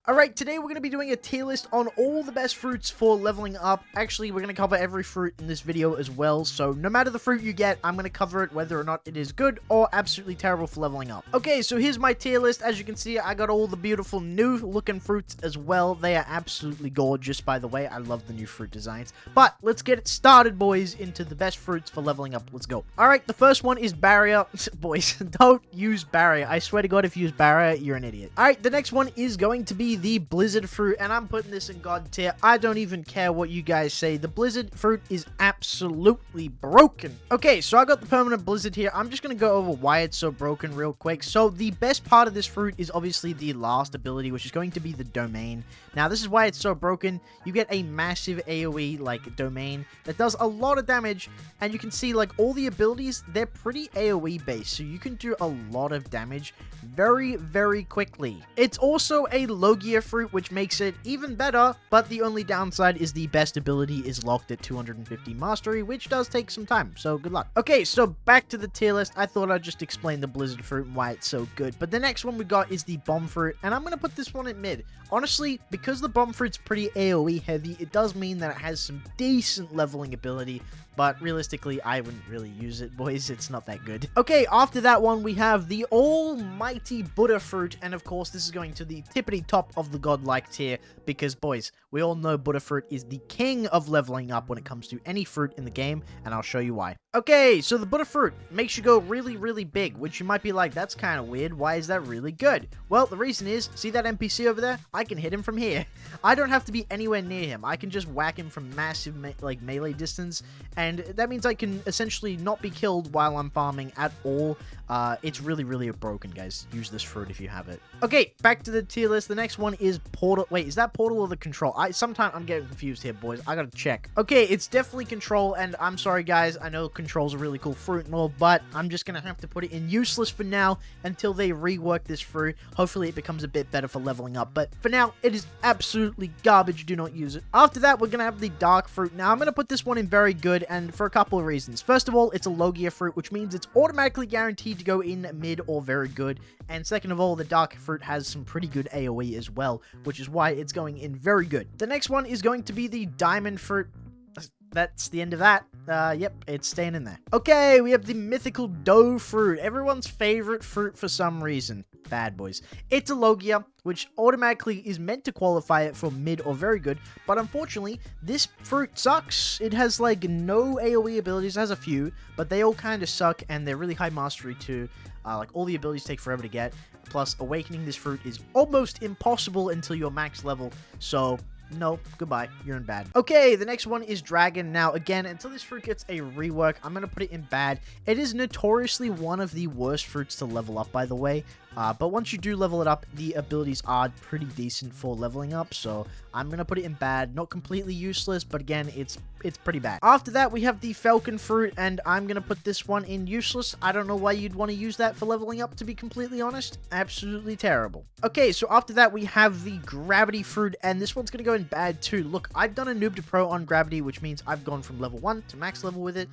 Alright, today we're going to be doing a tier list on all the best fruits for leveling up. Actually, we're going to cover every fruit in this video as well, so no matter the fruit you get, I'm going to cover it whether or not it is good or absolutely terrible for leveling up. Okay, so here's my tier list. As you can see, I got all the beautiful new looking fruits as well. They are absolutely gorgeous, by the way. I love the new fruit designs. But let's get it started, boys, into the best fruits for leveling up. Let's go. Alright, the first one is barrier. Boys, don't use barrier. I swear to God, if you use barrier, you're an idiot. Alright, the next one is going to be the blizzard fruit, and I'm putting this in God tier. I don't even care what you guys say. The blizzard fruit is absolutely broken. Okay, so I got the permanent blizzard here. I'm just going to go over why it's so broken real quick. So the best part of this fruit is obviously the last ability, which is going to be the domain. Now, this is why it's so broken. You get a massive AoE, like, domain that does a lot of damage, and you can see, like, all the abilities, they're pretty AoE based, so you can do a lot of damage very, very quickly. It's also a Logia fruit, which makes it even better, but the only downside is the best ability is locked at 250 mastery, which does take some time, so good luck. Okay, so back to the tier list. I thought I'd just explain the blizzard fruit and why it's so good, but the next one we got is the bomb fruit, and I'm gonna put this one in mid. Honestly, because the bomb fruit's pretty AoE heavy, it does mean that it has some decent leveling ability, but realistically, I wouldn't really use it, boys. It's not that good. Okay, after that one, we have the almighty Buddha fruit, and of course, this is going to the tippity top of the godlike tier, because, boys, we all know Buddha fruit is the king of leveling up when it comes to any fruit in the game, and I'll show you why. Okay, so the Buddha fruit makes you go really, really big, which you might be like, that's kind of weird. Why is that really good? Well, the reason is, see that NPC over there? I can hit him from here. I don't have to be anywhere near him. I can just whack him from massive, melee distance, and that means I can essentially not be killed while I'm farming at all. It's really, really broken, guys. Use this fruit if you have it. Okay, back to the tier list. The next one is Portal. Wait, is that Portal or the Control? Sometimes I'm getting confused here, boys. I gotta check. Okay, it's definitely Control, and I'm sorry, guys. I know Control's a really cool fruit and all, but I'm just gonna have to put it in useless for now until they rework this fruit. Hopefully, it becomes a bit better for leveling up, but for now, it is absolutely garbage. Do not use it. After that, we're gonna have the Dark fruit. Now, I'm gonna put this one in very good, and for a couple of reasons. First of all, it's a Logia fruit, which means it's automatically guaranteed to go in mid or very good, and second of all, the Dark fruit has some pretty good AoE as well, which is why it's going in very good. The next one is going to be the Diamond fruit. That's the end of that. Yep, it's staying in there. Okay, we have the mythical Dough fruit, everyone's favorite fruit for some reason. Bad, boys. It's a Logia, which automatically is meant to qualify it for mid or very good, but unfortunately, this fruit sucks. It has, like, no AoE abilities. It has a few, but they all kind of suck, and they're really high mastery too. Like, all the abilities take forever to get, plus awakening this fruit is almost impossible until you're max level, so no, goodbye, you're in bad. Okay, the next one is Dragon. Now, again, until this fruit gets a rework, I'm going to put it in bad. It is notoriously one of the worst fruits to level up, by the way. But once you do level it up, the abilities are pretty decent for leveling up, so I'm going to put it in bad. Not completely useless, but again, it's pretty bad. After that, we have the Falcon fruit, and I'm going to put this one in useless. I don't know why you'd want to use that for leveling up, to be completely honest. Absolutely terrible. Okay, so after that, we have the Gravity fruit, and this one's going to go in bad too. Look, I've done a noob to pro on Gravity, which means I've gone from level 1 to max level with it.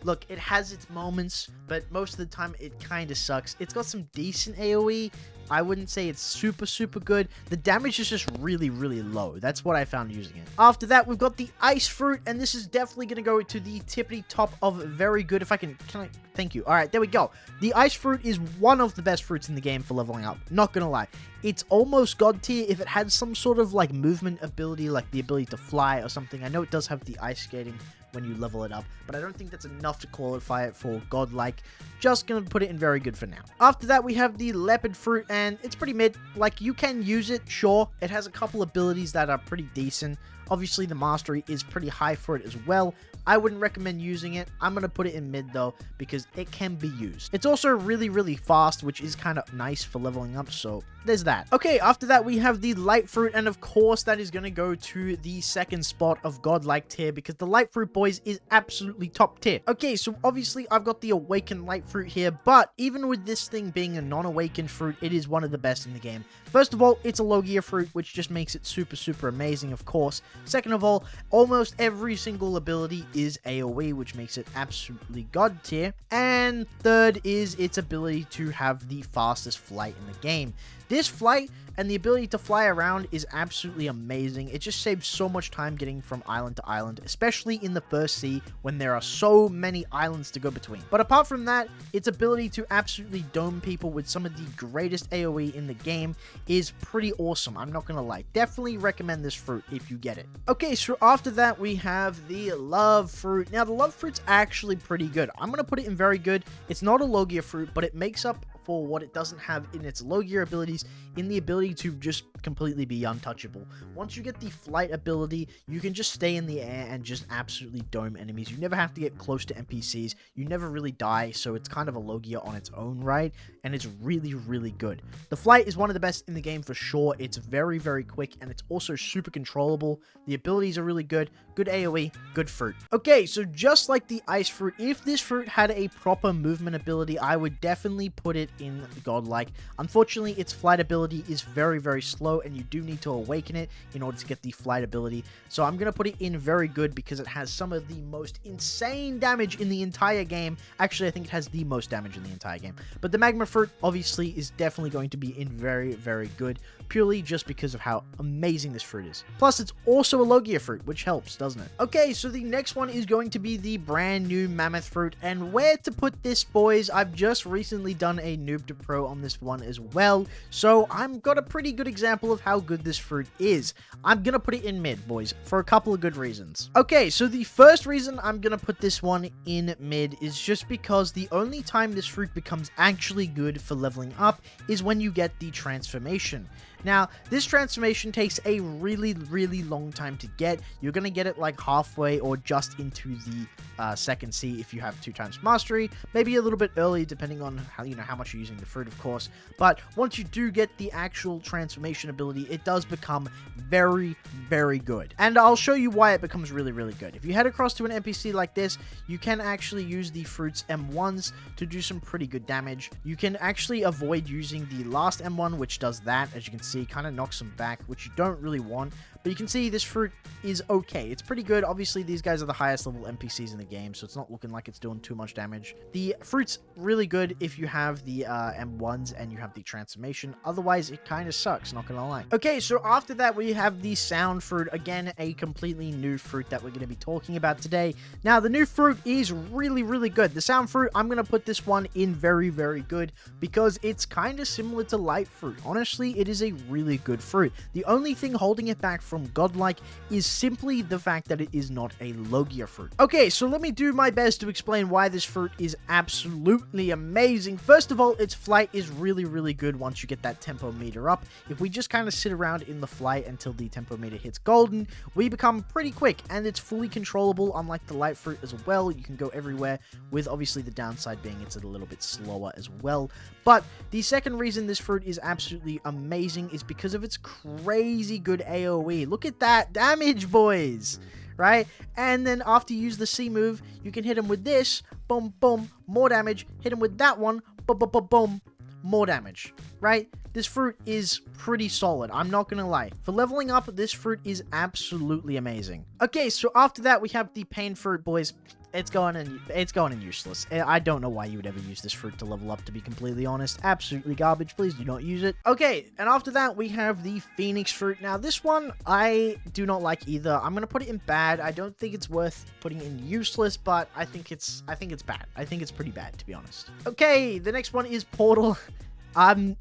Look, it has its moments, but most of the time it kind of sucks. It's got some decent AoE. I wouldn't say it's super, super good. The damage is just really, really low. That's what I found using it. After that, we've got the Ice fruit, and this is definitely going to go to the tippity top of very good. If I can I? Thank you. All right, there we go. The Ice fruit is one of the best fruits in the game for leveling up. Not going to lie. It's almost God tier if it had some sort of, like, movement ability, like the ability to fly or something. I know it does have the ice skating when you level it up, but I don't think that's enough to qualify it for godlike. Just gonna put it in very good for now. After that, we have the Leopard fruit, and it's pretty mid. Like, you can use it, sure. It has a couple abilities that are pretty decent. Obviously, the mastery is pretty high for it as well. I wouldn't recommend using it. I'm going to put it in mid, though, because it can be used. It's also really, really fast, which is kind of nice for leveling up, so there's that. Okay, after that, we have the Light fruit, and of course, that is going to go to the second spot of godlike tier, because the Light fruit, boys, is absolutely top tier. Okay, so obviously, I've got the Awakened Light fruit here, but even with this thing being a non-awakened fruit, it is one of the best in the game. First of all, it's a Logia fruit, which just makes it super, super amazing, of course. Second of all, almost every single ability is AoE, which makes it absolutely god tier. And third is its ability to have the fastest flight in the game. This flight and the ability to fly around is absolutely amazing. It just saves so much time getting from island to island, especially in the first sea when there are so many islands to go between. But apart from that, its ability to absolutely dome people with some of the greatest AoE in the game is pretty awesome. I'm not gonna lie. Definitely recommend this fruit if you get it. Okay, so after that we have the love fruit. Now the love fruit's actually pretty good. I'm gonna put it in very good. It's not a Logia fruit, but it makes up for what it doesn't have in its Logia abilities, in the ability to just completely be untouchable. Once you get the flight ability, you can just stay in the air and just absolutely dome enemies. You never have to get close to NPCs. You never really die, so it's kind of a Logia on its own right, and it's really, really good. The flight is one of the best in the game for sure. It's very, very quick, and it's also super controllable. The abilities are really good. Good AoE, good fruit. Okay, so just like the ice fruit, if this fruit had a proper movement ability, I would definitely put it in godlike. Unfortunately, its flight ability is very, very slow, and you do need to awaken it in order to get the flight ability. So I'm gonna put it in very good because it has some of the most insane damage in the entire game. Actually, I think it has the most damage in the entire game. But the magma fruit obviously is definitely going to be in very, very good, purely just because of how amazing this fruit is. Plus, it's also a Logia fruit, which helps, doesn't it? Okay, so the next one is going to be the brand new mammoth fruit, and where to put this, boys? I've just recently done a noob to pro on this one as well, so I've got a pretty good example of how good this fruit is. I'm gonna put it in mid, boys, for a couple of good reasons. Okay, so the first reason I'm gonna put this one in mid is just because the only time this fruit becomes actually good for leveling up is when you get the transformation. Now, this transformation takes a really, really long time to get. You're going to get it like halfway or just into the second sea if you have 2x mastery. Maybe a little bit early depending on how much you're using the fruit, of course. But once you do get the actual transformation ability, it does become very, very good. And I'll show you why it becomes really, really good. If you head across to an NPC like this, you can actually use the fruit's M1s to do some pretty good damage. You can actually avoid using the last M1, which does that, as you can see, kind of knocks them back, which you don't really want. But you can see this fruit is okay. It's pretty good. Obviously, these guys are the highest level NPCs in the game, so it's not looking like it's doing too much damage. The fruit's really good if you have the M1s and you have the transformation. Otherwise, it kind of sucks, not gonna lie. Okay, so after that, we have the sound fruit. Again, a completely new fruit that we're going to be talking about today. Now, the new fruit is really, really good. The sound fruit, I'm going to put this one in very, very good because it's kind of similar to light fruit. Honestly, it is a really good fruit. The only thing holding it back from godlike is simply the fact that it is not a Logia fruit. Okay, so let me do my best to explain why this fruit is absolutely amazing. First of all, its flight is really, really good once you get that tempo meter up. If we just kind of sit around in the flight until the tempo meter hits golden, we become pretty quick, and it's fully controllable, unlike the light fruit as well. You can go everywhere, with obviously the downside being it's a little bit slower as well. But the second reason this fruit is absolutely amazing is because of its crazy good AoE. Look at that damage, boys! Right? And then after you use the C move, you can hit him with this, boom, boom, more damage, hit him with that one, boom, boom, boom, boom, more damage, right? This fruit is pretty solid, I'm not gonna lie. For leveling up, this fruit is absolutely amazing. Okay, so after that, we have the pain fruit, boys. It's going in useless. I don't know why you would ever use this fruit to level up, to be completely honest. Absolutely garbage. Please do not use it. Okay, and after that, we have the Phoenix fruit. Now, this one, I do not like either. I'm going to put it in bad. I don't think it's worth putting in useless, but I think it's bad. I think it's pretty bad, to be honest. Okay, the next one is Portal.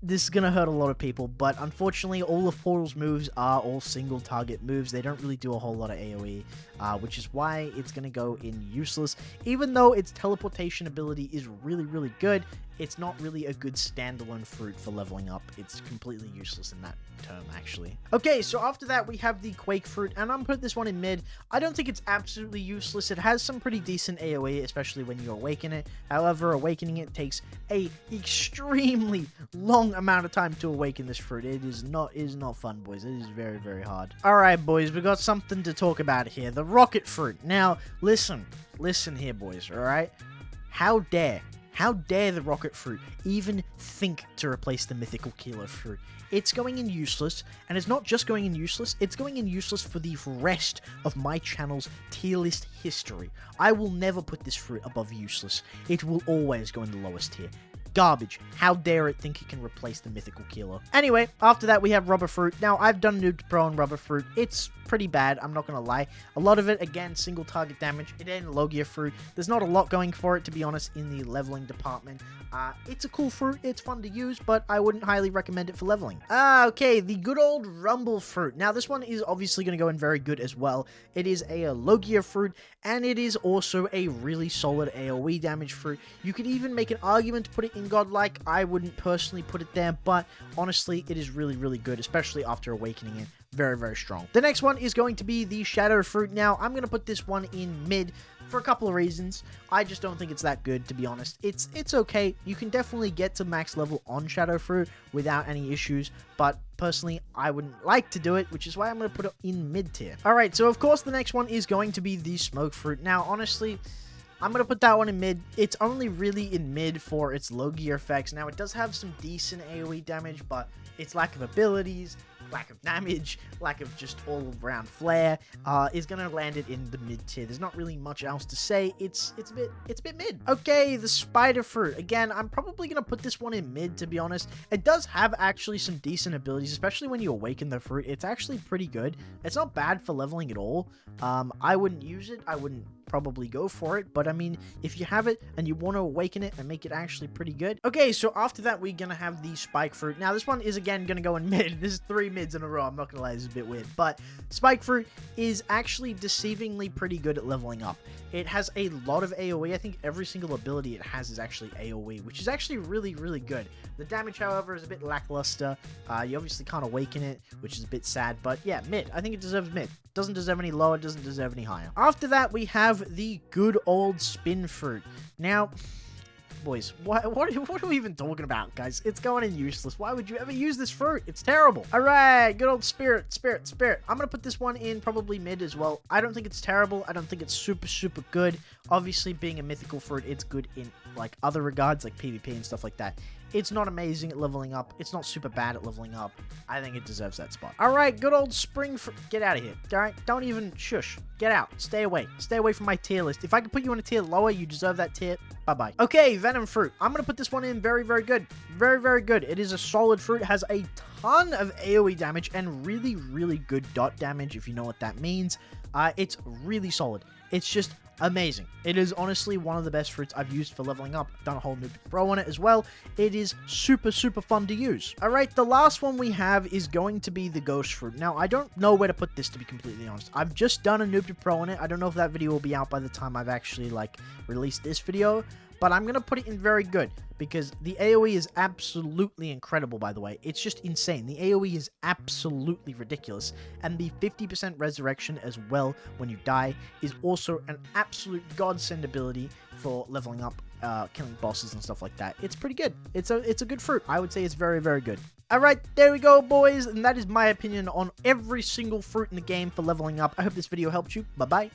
This is gonna hurt a lot of people, but unfortunately, all of Portal's moves are all single target moves. They don't really do a whole lot of AoE, which is why it's gonna go in useless. Even though its teleportation ability is really, really good, it's not really a good standalone fruit for leveling up. It's completely useless in that term, actually. Okay, so after that, we have the Quake fruit, and I'm putting this one in mid. I don't think it's absolutely useless. It has some pretty decent AoE, especially when you awaken it. However, awakening it takes a extremely long amount of time to awaken this fruit. It is not fun, boys. It is very, very hard. Alright, boys, we got something to talk about here. The rocket fruit. Now, listen here, boys, alright? How dare the rocket fruit even think to replace the mythical kilo fruit? It's going in useless, and it's not just going in useless, it's going in useless for the rest of my channel's tier list history. I will never put this fruit above useless. It will always go in the lowest tier. Garbage. How dare it think it can replace the mythical killer. Anyway, after that we have rubber fruit. Now, I've done Noob Pro on rubber fruit. It's pretty bad, I'm not gonna lie. A lot of it, again, single target damage. It ain't Logia fruit. There's not a lot going for it, to be honest, in the leveling department. It's a cool fruit, it's fun to use, but I wouldn't highly recommend it for leveling. Okay, the good old rumble fruit. Now, this one is obviously gonna go in very good as well. It is a Logia fruit, and it is also a really solid AoE damage fruit. You could even make an argument to put it in godlike. I wouldn't personally put it there, but honestly, it is really, really good, especially after awakening it. Very, very strong. The next one is going to be the shadow fruit. Now, I'm going to put this one in mid for a couple of reasons. I just don't think it's that good, to be honest. It's okay. You can definitely get to max level on shadow fruit without any issues, but personally, I wouldn't like to do it, which is why I'm going to put it in mid tier. Alright, so of course the next one is going to be the smoke fruit. Now, honestly, I'm going to put that one in mid. It's only really in mid for its low gear effects. Now, it does have some decent AoE damage, but its lack of abilities, lack of damage, lack of just all-around flair, is gonna land it in the mid tier. There's not really much else to say. It's a bit mid. Okay, the spider fruit. Again, I'm probably gonna put this one in mid, to be honest. It does have actually some decent abilities, especially when you awaken the fruit. It's actually pretty good. It's not bad for leveling at all. I wouldn't use it. I wouldn't probably go for it, but I mean, if you have it and you want to awaken it and make it actually pretty good. Okay, so after that, we're gonna have the spike fruit. Now, this one is again gonna go in mid. This is 3 mids in a row. I'm not gonna lie, this is a bit weird, but spike fruit is actually deceivingly pretty good at leveling up. It has a lot of AoE. I think every single ability it has is actually AoE, which is actually really, really good. The damage, however, is a bit lackluster. You obviously can't awaken it, which is a bit sad, but yeah, mid. I think it deserves mid. Doesn't deserve any lower, doesn't deserve any higher. After that, we have the good old spin fruit. Now, boys, what are we even talking about, guys? It's going in useless. Why would you ever use this fruit? It's terrible. All right, good old spirit. I'm going to put this one in probably mid as well. I don't think it's terrible. I don't think it's super, super good. Obviously, being a mythical fruit, it's good in like other regards, like PvP and stuff like that. It's not amazing at leveling up. It's not super bad at leveling up. I think it deserves that spot. All right, good old spring fruit. Get out of here. All right, don't even shush. Get out. Stay away. Stay away from my tier list. If I could put you in a tier lower, you deserve that tier. Bye-bye. Okay, venom fruit. I'm going to put this one in very, very good. Very, very good. It is a solid fruit. It has a ton of AoE damage and really, really good dot damage, if you know what that means. It's really solid. It's just amazing. It is honestly one of the best fruits I've used for leveling up. I've done a whole Noob Pro on it as well. It is super, super fun to use. Alright, the last one we have is going to be the ghost fruit. Now, I don't know where to put this, to be completely honest. I've just done a Noob Pro on it. I don't know if that video will be out by the time I've actually, like, released this video, but I'm going to put it in very good because the AoE is absolutely incredible, by the way. It's just insane. The AoE is absolutely ridiculous, and the 50% resurrection as well when you die is also an absolute godsend ability for leveling up, killing bosses and stuff like that. It's pretty good. It's a good fruit. I would say it's very, very good. Alright, there we go, boys, and that is my opinion on every single fruit in the game for leveling up. I hope this video helped you. Bye-bye.